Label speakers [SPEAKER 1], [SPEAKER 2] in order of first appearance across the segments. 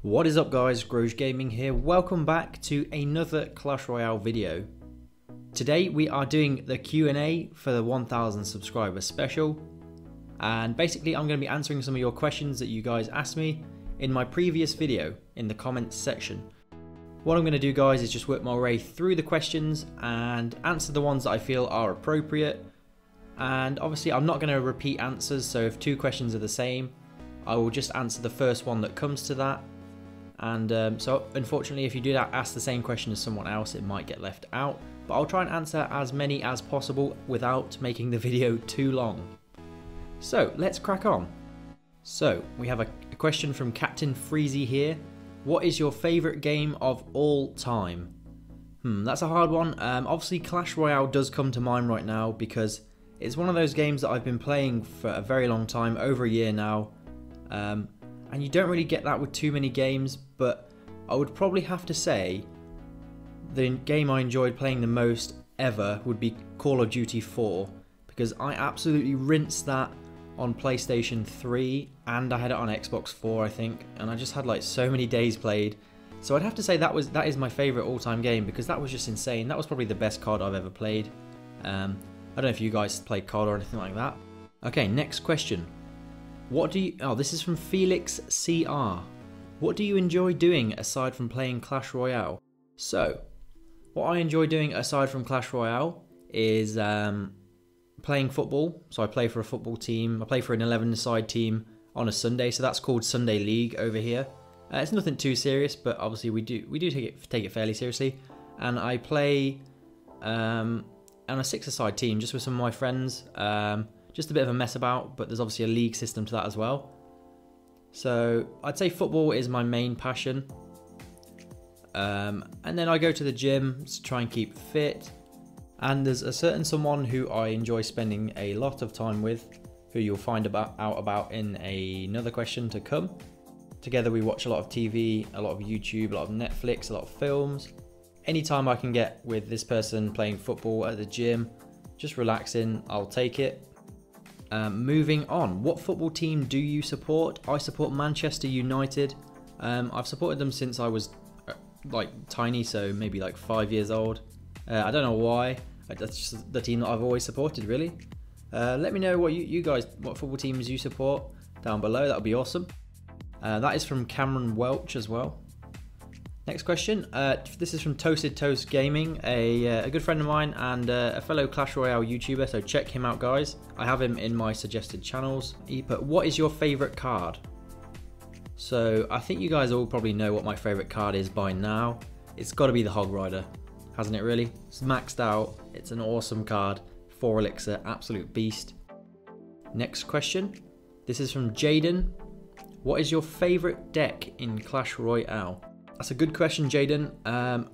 [SPEAKER 1] What is up guys, GrogeGaming here. Welcome back to another Clash Royale video. Today we are doing the Q&A for the 1000 subscriber special. And basically I'm going to be answering some of your questions that you guys asked me in my previous video in the comments section. What I'm going to do guys is just work my way through the questions and answer the ones that I feel are appropriate. And obviously I'm not going to repeat answers, so if two questions are the same, I will just answer the first one that comes to that. And so unfortunately if you do ask the same question as someone else, it might get left out. But I'll try and answer as many as possible without making the video too long. So let's crack on. So we have a question from Captain Freezy here. What is your favourite game of all time? That's a hard one. Obviously Clash Royale does come to mind right now because it's one of those games that I've been playing for a very long time, over a year now. And you don't really get that with too many games, but I would probably have to say the game I enjoyed playing the most ever would be Call of Duty 4, because I absolutely rinsed that on PlayStation 3 and I had it on Xbox 4 I think, and I just had like so many days played. So I'd have to say that is my favourite all-time game because that was just insane. That was probably the best COD I've ever played. I don't know if you guys play COD or anything like that. Okay, next question. This is from Felix CR. What do you enjoy doing aside from playing Clash Royale? So, what I enjoy doing aside from Clash Royale is playing football. So I play for a football team. I play for an 11-a-side team on a Sunday, so that's called Sunday League over here. It's nothing too serious, but obviously we do take it fairly seriously. And I play on a 6-a-side team just with some of my friends. Just a bit of a mess about, but there's obviously a league system to that as well. So I'd say football is my main passion. And then I go to the gym to try and keep fit. And there's a certain someone who I enjoy spending a lot of time with, who you'll find out about in another question to come. Together we watch a lot of TV, a lot of YouTube, a lot of Netflix, a lot of films. Anytime I can get with this person playing football at the gym, just relaxing, I'll take it. Moving on, what football team do you support? I support Manchester United. I've supported them since I was like tiny, so maybe like 5 years old. I don't know why. That's just the team that I've always supported, really. Let me know what you guys, what football teams you support down below. That would be awesome. That is from Cameron Welch as well. Next question. This is from Toasted Toast Gaming, a good friend of mine and a fellow Clash Royale YouTuber, so check him out guys. I have him in my suggested channels. He put, what is your favourite card? So I think you guys all probably know what my favourite card is by now. It's got to be the Hog Rider, hasn't it really? It's maxed out, it's an awesome card, 4 elixir, absolute beast. Next question. This is from Jaden. What is your favourite deck in Clash Royale? That's a good question, Jaden.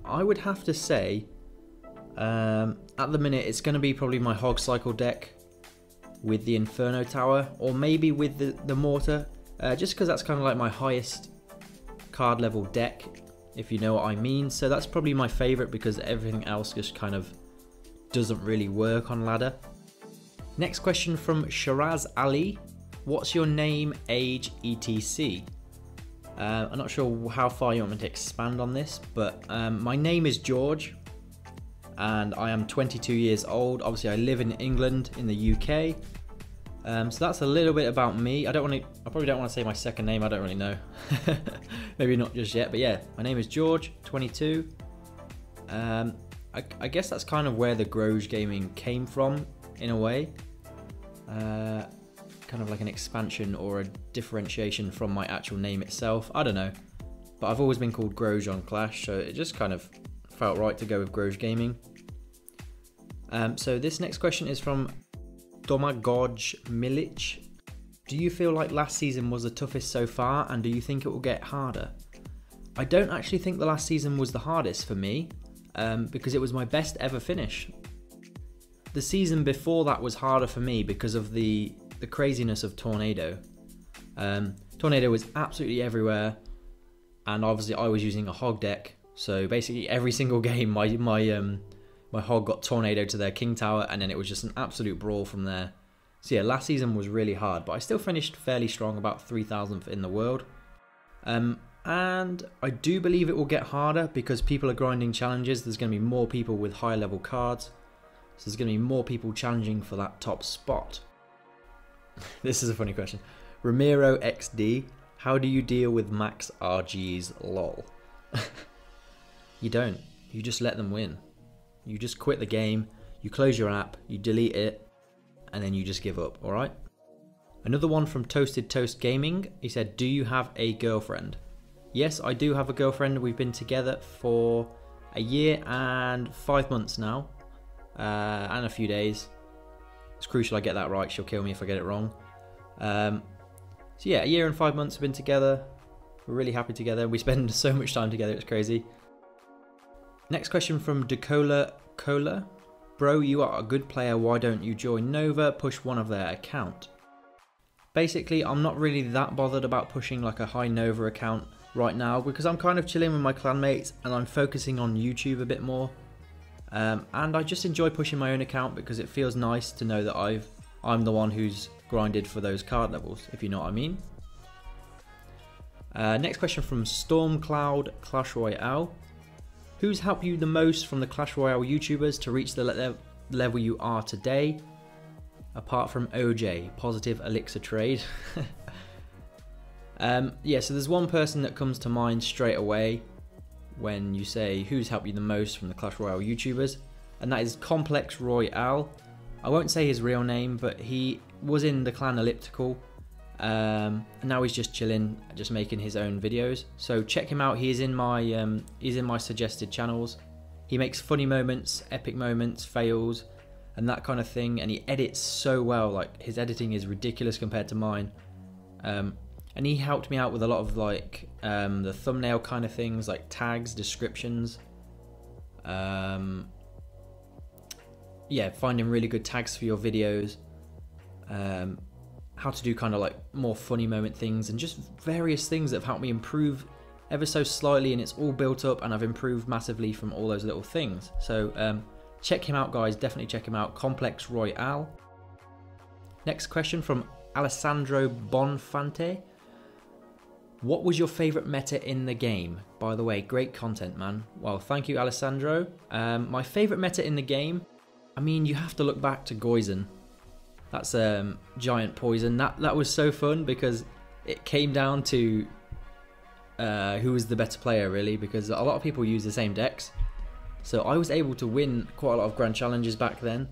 [SPEAKER 1] I would have to say, at the minute, it's going to be probably my Hog Cycle deck with the Inferno Tower, or maybe with the Mortar, just because that's kind of like my highest card level deck, if you know what I mean. So that's probably my favourite because everything else just kind of doesn't really work on ladder. Next question from Shiraz Ali. What's your name, age, etc.? I'm not sure how far you want me to expand on this, but my name is George and I am 22 years old. Obviously I live in England in the UK, so that's a little bit about me. I probably don't want to say my second name, I don't really know. Maybe not just yet, but yeah, my name is George, 22. I guess that's kind of where the GrogeGaming came from in a way. Kind of like an expansion or a differentiation from my actual name itself. I don't know, but I've always been called Groge on Clash, so it just kind of felt right to go with GrogeGaming. So this next question is from Domagoj Milic. Do you feel like last season was the toughest so far, and do you think it will get harder? I don't actually think the last season was the hardest for me, because it was my best ever finish. The season before that was harder for me because of the craziness of Tornado. Tornado was absolutely everywhere, and obviously I was using a Hog deck, so basically every single game my Hog got Tornado to their King Tower, and then it was just an absolute brawl from there. So yeah, last season was really hard, but I still finished fairly strong, about 3,000th in the world. And I do believe it will get harder because people are grinding challenges. There's going to be more people with high level cards. So there's going to be more people challenging for that top spot. This is a funny question. Ramiro XD, how do you deal with max RGs lol? You don't. You just let them win. You just quit the game, you close your app, you delete it, and then you just give up, alright? Another one from Toasted Toast Gaming. He said, do you have a girlfriend? Yes, I do have a girlfriend. We've been together for a year and 5 months now, and a few days. It's crucial I get that right. She'll kill me if I get it wrong. So yeah, a year and 5 months we've been together. We're really happy together. We spend so much time together, it's crazy. Next question from Decola Cola. Bro, you are a good player. Why don't you join Nova? Push one of their account. Basically, I'm not really that bothered about pushing like a high Nova account right now because I'm kind of chilling with my clanmates and I'm focusing on YouTube a bit more. And I just enjoy pushing my own account because it feels nice to know that I'm the one who's grinded for those card levels, if you know what I mean. Next question from Stormcloud Clash Royale. Who's helped you the most from the Clash Royale YouTubers to reach the level you are today? Apart from OJ, Positive Elixir Trade. Yeah, so there's one person that comes to mind straight away when you say who's helped you the most from the Clash Royale YouTubers, and that is Complex Royale. I won't say his real name, but he was in the clan Elliptical. And now he's just chilling, just making his own videos. So check him out. He's in my suggested channels. He makes funny moments, epic moments, fails, and that kind of thing. And he edits so well. Like his editing is ridiculous compared to mine. And he helped me out with a lot of like the thumbnail kind of things, like tags, descriptions. Yeah, finding really good tags for your videos. How to do kind of like more funny moment things and just various things that have helped me improve ever so slightly, and it's all built up and I've improved massively from all those little things. So check him out, guys, definitely check him out. Complex Royale. Next question from Alessandro Bonfante. What was your favourite meta in the game? By the way, great content, man. Well, thank you, Alessandro. My favourite meta in the game, I mean, you have to look back to Goizen. That's giant poison. That was so fun because it came down to who was the better player, really, because a lot of people use the same decks. So I was able to win quite a lot of grand challenges back then.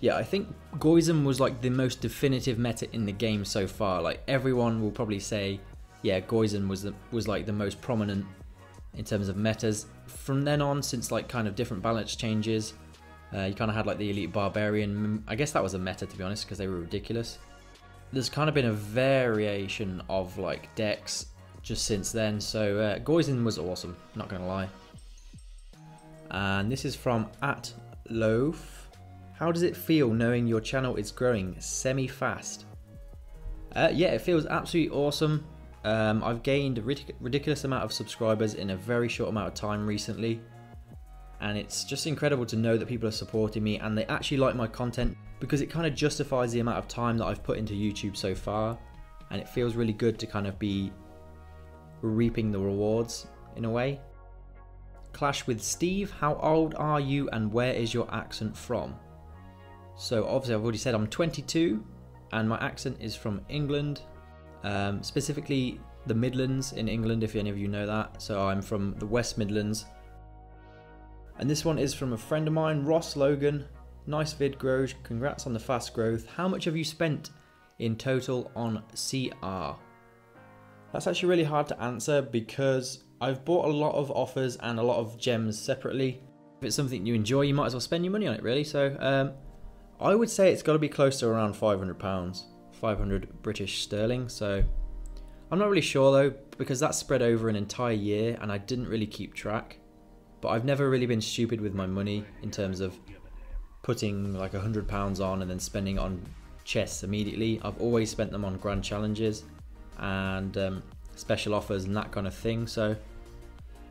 [SPEAKER 1] Yeah, I think Goizen was like the most definitive meta in the game so far. Like everyone will probably say, yeah, Goizen was like the most prominent in terms of metas. From then on, since like kind of different balance changes, you kind of had like the Elite Barbarian. I guess that was a meta, to be honest, because they were ridiculous. There's kind of been a variation of like decks just since then. So Goizen was awesome, not gonna lie. And this is from @Loaf. How does it feel knowing your channel is growing semi-fast? Yeah, it feels absolutely awesome. I've gained a ridiculous amount of subscribers in a very short amount of time recently. And it's just incredible to know that people are supporting me and they actually like my content, because it kind of justifies the amount of time that I've put into YouTube so far, and it feels really good to kind of be reaping the rewards in a way. Clash with Steve, how old are you and where is your accent from? So obviously I've already said I'm 22 and my accent is from England, specifically the Midlands in England, if any of you know that. So I'm from the West Midlands. And this one is from a friend of mine, Ross Logan. Nice vid, Groge. Congrats on the fast growth. How much have you spent in total on CR? That's actually really hard to answer because I've bought a lot of offers and a lot of gems separately. If it's something you enjoy, you might as well spend your money on it, really. So I would say it's got to be close to around £500, 500 British sterling. So I'm not really sure though, because that's spread over an entire year and I didn't really keep track. But I've never really been stupid with my money in terms of putting like £100 on and then spending it on chests immediately. I've always spent them on grand challenges and special offers and that kind of thing. So,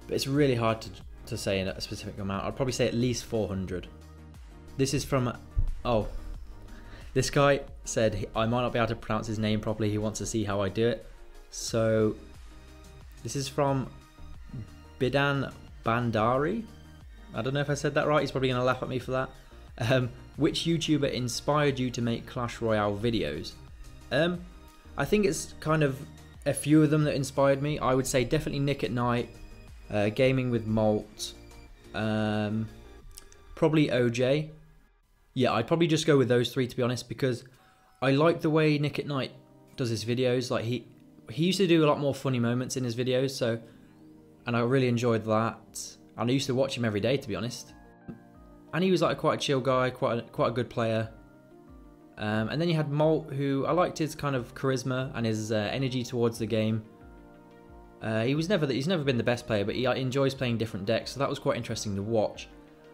[SPEAKER 1] but it's really hard to say in a specific amount. I'd probably say at least 400. This is from This guy said I might not be able to pronounce his name properly. He wants to see how I do it. So this is from Bidan Bandari. I don't know if I said that right. He's probably going to laugh at me for that. Which YouTuber inspired you to make Clash Royale videos? I think it's kind of a few of them that inspired me. I would say definitely Nick at Night, Gaming with Malt, probably OJ. Yeah, I'd probably just go with those three, to be honest, because I like the way Nick at Night does his videos. Like he used to do a lot more funny moments in his videos, and I really enjoyed that. And I used to watch him every day, to be honest. And he was like quite a chill guy, quite a good player. And then you had Malt, who I liked his kind of charisma and his energy towards the game. He's never been the best player, but he enjoys playing different decks, so that was quite interesting to watch.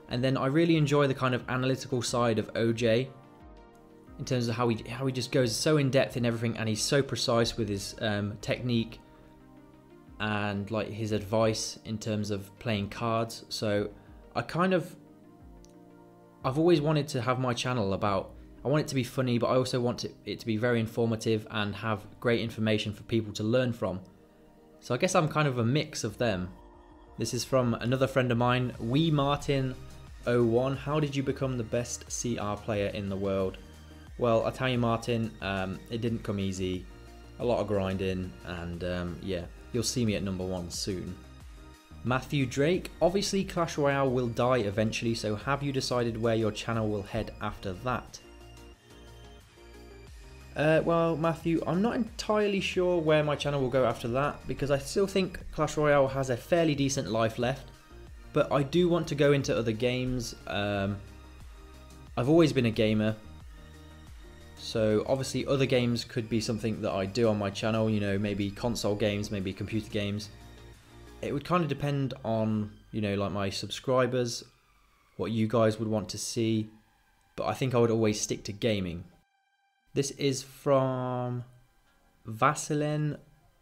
[SPEAKER 1] And then I really enjoy the kind of analytical side of OJ, in terms of how he just goes so in depth in everything, and he's so precise with his technique and like his advice in terms of playing cards. So I've always wanted to have my channel about, I want it to be funny, but I also want it to be very informative and have great information for people to learn from. So I guess I'm kind of a mix of them. This is from another friend of mine, Martin01. How did you become the best CR player in the world? Well, I'll tell you, Martin, it didn't come easy. A lot of grinding, and yeah, you'll see me at #1 soon. Matthew Drake, obviously Clash Royale will die eventually, so have you decided where your channel will head after that? Well, Matthew, I'm not entirely sure where my channel will go after that, because I still think Clash Royale has a fairly decent life left, but I do want to go into other games. I've always been a gamer, so obviously other games could be something that I do on my channel, you know, maybe console games, maybe computer games. It would kind of depend on, you know, like my subscribers, what you guys would want to see, but I think I would always stick to gaming. This is from Vasilin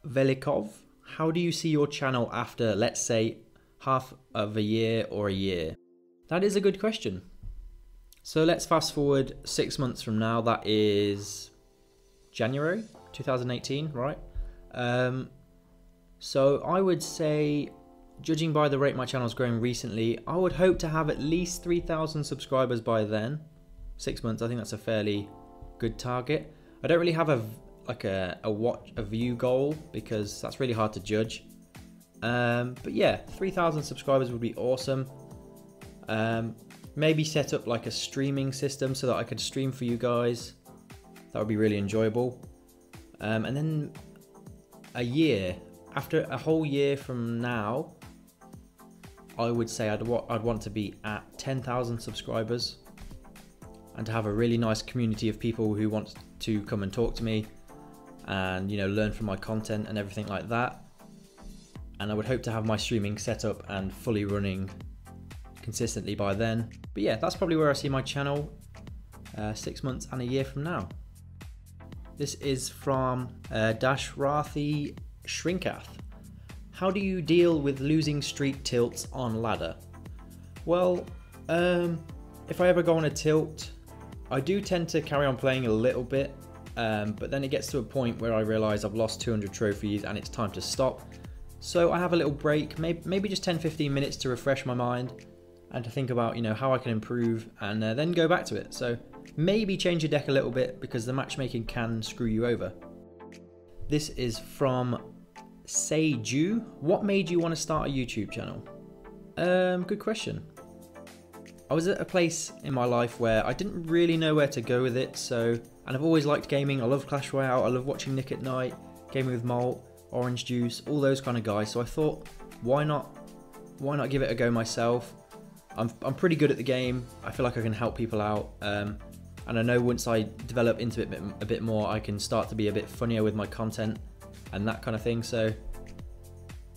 [SPEAKER 1] Velikov. How do you see your channel after, let's say, half of a year or a year? That is a good question. So let's fast forward 6 months from now. That is January 2018, right? So I would say, judging by the rate my channel's growing recently, I would hope to have at least 3,000 subscribers by then. 6 months, I think that's a fairly good target. I don't really have a view goal, because that's really hard to judge. But yeah, 3,000 subscribers would be awesome. Maybe set up like a streaming system so that I could stream for you guys. That would be really enjoyable. And then a year, after a whole year from now, I would say I'd want to be at 10,000 subscribers, and to have a really nice community of people who want to come and talk to me and, you know, learn from my content and everything like that. And I would hope to have my streaming set up and fully running consistently by then. But yeah, that's probably where I see my channel 6 months and a year from now. This is from Dashrathi Shrinkath. How do you deal with losing streak tilts on ladder? Well, if I ever go on a tilt, I do tend to carry on playing a little bit, but then it gets to a point where I realise I've lost 200 trophies and it's time to stop. So I have a little break, maybe just 10-15 minutes to refresh my mind and to think about, you know, how I can improve, and then go back to it. So maybe change your deck a little bit, because the matchmaking can screw you over. This is from Seiju. What made you want to start a YouTube channel? Good question. I was at a place in my life where I didn't really know where to go with it, and I've always liked gaming. I love Clash Royale, I love watching Nick at Night, Gaming with Malt, Orange Juice, all those kind of guys. So I thought, why not give it a go myself? I'm pretty good at the game. I feel like I can help people out, and I know once I develop into it a bit more, I can start to be a bit funnier with my content and that kind of thing. So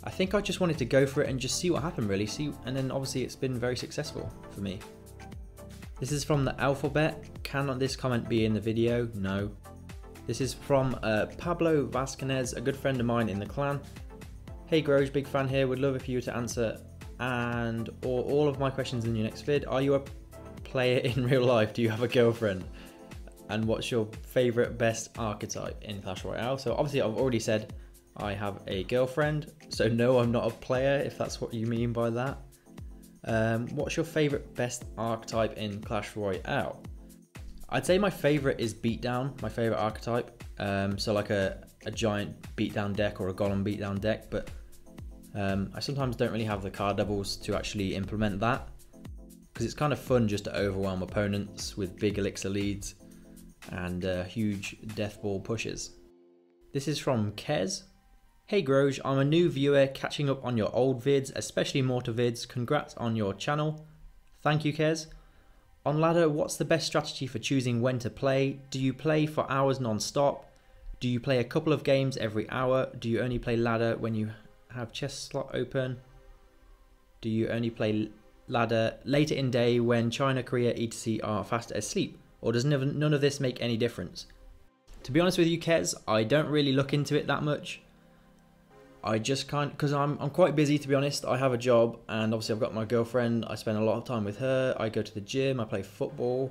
[SPEAKER 1] I think I just wanted to go for it and just see what happened, really. And then obviously it's been very successful for me. This is from the alphabet. Can this comment be in the video? No. This is from Pablo Vasquez, a good friend of mine in the clan. Hey Groge, big fan here. Would love if you were to answer or all of my questions in your next vid. Are you a player in real life? Do you have a girlfriend? And what's your favourite best archetype in Clash Royale? So obviously I've already said I have a girlfriend, so no, I'm not a player, if that's what you mean by that. What's your favourite best archetype in Clash Royale? I'd say my favourite is Beatdown, my favourite archetype. So like a giant beatdown deck or a golem beatdown deck, but I sometimes don't really have the card levels to actually implement that, because it's kind of fun just to overwhelm opponents with big elixir leads and huge death ball pushes. This is from Kez. Hey Groge, I'm a new viewer catching up on your old vids, especially MORTAR vids. Congrats on your channel. Thank you, Kez. On ladder, what's the best strategy for choosing when to play? Do you play for hours non-stop? Do you play a couple of games every hour? Do you only play ladder when you have chest slot open? Do you only play ladder later in day when China, Korea, etc. are fast asleep? Or does none of this make any difference? To be honest with you, Kez, I don't really look into it that much. I just can't, because I'm quite busy, to be honest. I have a job, and obviously I've got my girlfriend. I spend a lot of time with her. I go to the gym, I play football,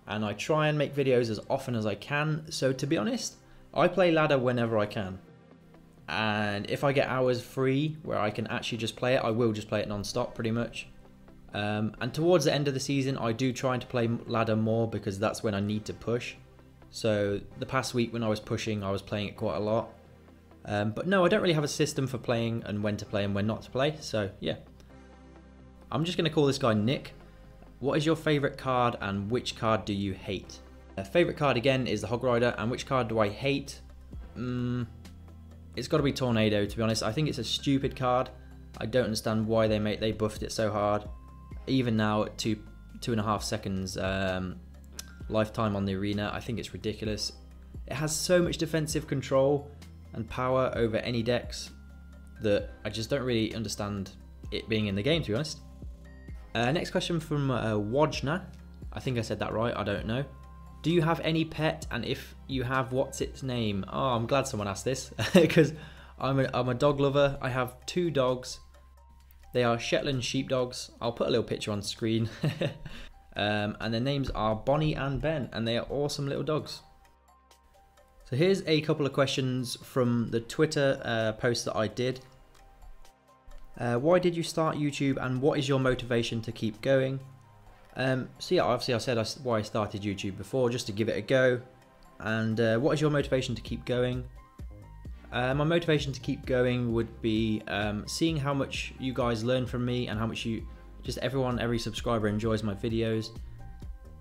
[SPEAKER 1] and I try and make videos as often as I can. So to be honest, I play ladder whenever I can. And if I get hours free where I can actually just play it, I will just play it non-stop pretty much. And towards the end of the season, I do try to play ladder more because that's when I need to push. So the past week when I was pushing, I was playing it quite a lot. But no, I don't really have a system for playing and when to play and when not to play, so yeah. I'm just going to call this guy Nick. What is your favourite card and which card do you hate? Favourite card again is the Hog Rider, and which card do I hate? It's got to be Tornado, to be honest. I think it's a stupid card. I don't understand why they buffed it so hard. Even now at 2.5 seconds lifetime on the arena, I think it's ridiculous. It has so much defensive control and power over any decks that I just don't really understand it being in the game, to be honest. Next question from Wojna. I think I said that right, I don't know. Do you have any pet, and if you have, what's its name? Oh, I'm glad someone asked this because I'm a dog lover. I have 2 dogs. They are Shetland sheepdogs. I'll put a little picture on screen. And their names are Bonnie and Ben, and they are awesome little dogs. So here's a couple of questions from the Twitter post that I did. Why did you start YouTube, and what is your motivation to keep going? So yeah, obviously I said why I started YouTube before, just to give it a go. And what is your motivation to keep going? My motivation to keep going would be seeing how much you guys learn from me and how much every subscriber enjoys my videos.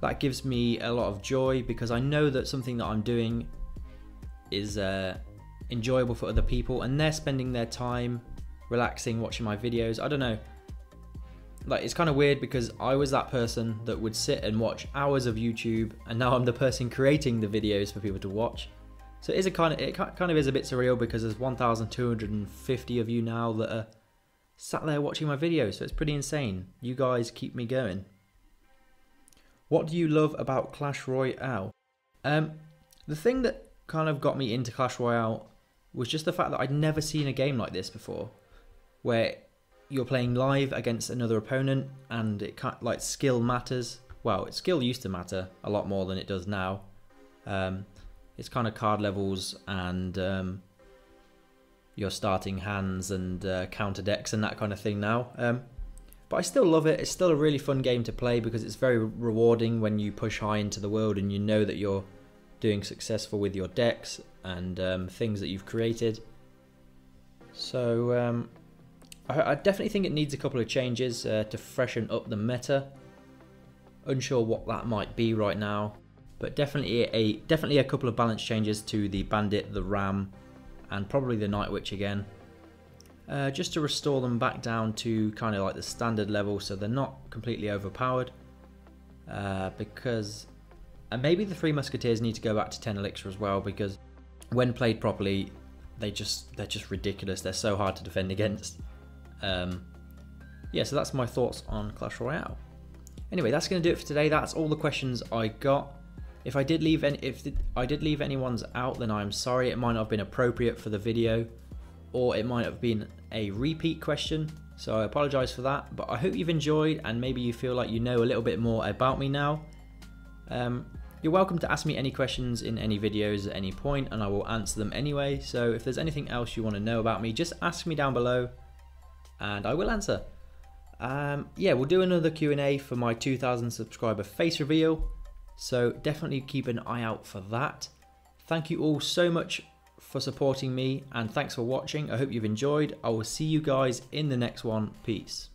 [SPEAKER 1] That gives me a lot of joy because I know that something that I'm doing is enjoyable for other people, and they're spending their time relaxing watching my videos. I don't know, like, it's kind of weird because I was that person that would sit and watch hours of YouTube, and now I'm the person creating the videos for people to watch. So it kind of is a bit surreal because there's 1,250 of you now that are sat there watching my videos, so it's pretty insane. You guys keep me going. What do you love about Clash Royale? The thing that kind of got me into Clash Royale was just the fact that I'd never seen a game like this before, where you're playing live against another opponent and it can't, like, skill matters. Well, skill used to matter a lot more than it does now. It's kind of card levels and your starting hands and counter decks and that kind of thing now. But I still love it. It's still a really fun game to play because it's very rewarding when you push high into the world and you know that you're doing successful with your decks and things that you've created. So I definitely think it needs a couple of changes to freshen up the meta. Unsure what that might be right now, but definitely a couple of balance changes to the Bandit, the Ram, and probably the Night Witch again, just to restore them back down to kind of like the standard level, so they're not completely overpowered. Because maybe the 3 Musketeers need to go back to 10 elixir as well, because when played properly, they're just ridiculous. They're so hard to defend against. Yeah, so that's my thoughts on Clash Royale. Anyway, that's going to do it for today. That's all the questions I got. If I did leave anyone's out, then I'm sorry. It might not have been appropriate for the video, or it might have been a repeat question, so I apologise for that. But I hope you've enjoyed, and maybe you feel like you know a little bit more about me now. You're welcome to ask me any questions in any videos at any point and I will answer them anyway. So if there's anything else you want to know about me, just ask me down below and I will answer. Yeah, we'll do another Q&A for my 2,000 subscriber face reveal. So definitely keep an eye out for that. Thank you all so much for supporting me and thanks for watching. I hope you've enjoyed. I will see you guys in the next one. Peace.